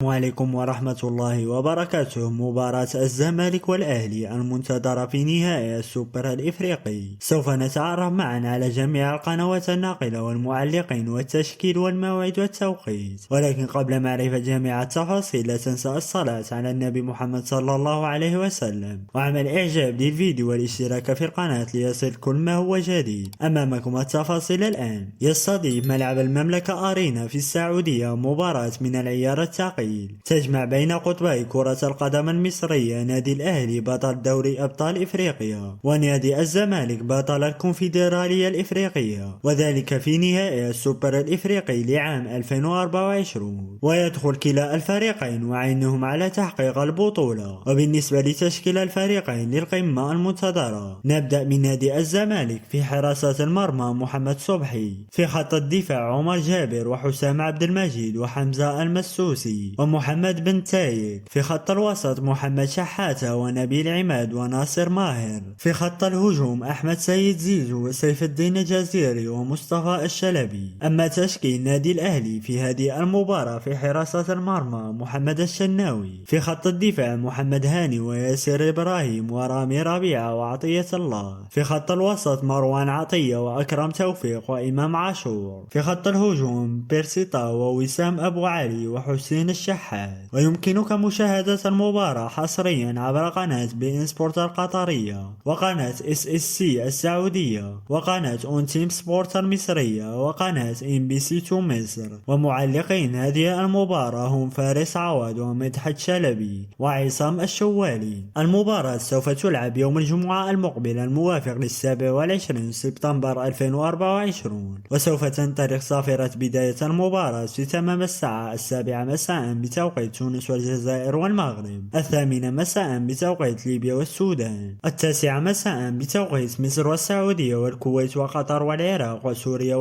السلام عليكم ورحمة الله وبركاته. مباراة الزمالك والأهلي المنتظرة في نهائي السوبر الإفريقي. سوف نتعرف معا على جميع القنوات الناقلة والمعلقين والتشكيل والموعد والتوقيت، ولكن قبل معرفة جميع التفاصيل لا تنسى الصلاة على النبي محمد صلى الله عليه وسلم، وعمل إعجاب للفيديو والاشتراك في القناة ليصل كل ما هو جديد. أمامكم التفاصيل الآن. يستضيف ملعب المملكة أرينا في السعودية مباراة من العيار الثقيل تجمع بين قطبي كرة القدم المصرية، نادي الأهلي بطل دوري أبطال إفريقيا ونادي الزمالك بطل الكونفدرالية الإفريقية، وذلك في نهائي السوبر الإفريقي لعام 2024. ويدخل كلا الفريقين وعينهم على تحقيق البطولة. وبالنسبة لتشكيل الفريقين للقمة المنتظرة، نبدأ من نادي الزمالك. في حراسة المرمى محمد صبحي، في خط الدفاع عمر جابر وحسام عبد المجيد وحمزة المسوسي ومحمد بن تايق، في خط الوسط محمد شحاتة ونبيل عماد وناصر ماهر، في خط الهجوم أحمد سيد زيزو وسيف الدين الجزيري ومصطفى الشلبي. أما تشكيل نادي الأهلي في هذه المباراة: في حراسة المرمى محمد الشناوي، في خط الدفاع محمد هاني وياسر إبراهيم ورامي ربيعة وعطية الله، في خط الوسط مروان عطية وأكرم توفيق وإمام عاشور، في خط الهجوم بيرسيطا ووسام أبو علي وحسين الشحات. ويمكنك مشاهدة المباراة حصريا عبر قناة بي إن سبورت القطرية، وقناة SSC السعودية، وقناة اون تيم سبورت المصرية، وقناة MBC2 مصر. ومعلقين هذه المباراة هم فارس عواد ومدحت شلبي وعصام الشوالي. المباراة سوف تلعب يوم الجمعة المقبل الموافق ل27 سبتمبر 2024، وسوف تنطلق صافرة بداية المباراة في تمام الساعة 7 مساء بتوقيت تونس والجزائر والمغرب، 8 مساء بتوقيت ليبيا والسودان، 9 مساء بتوقيت مصر والسعودية والكويت وقطر والعراق وسوريا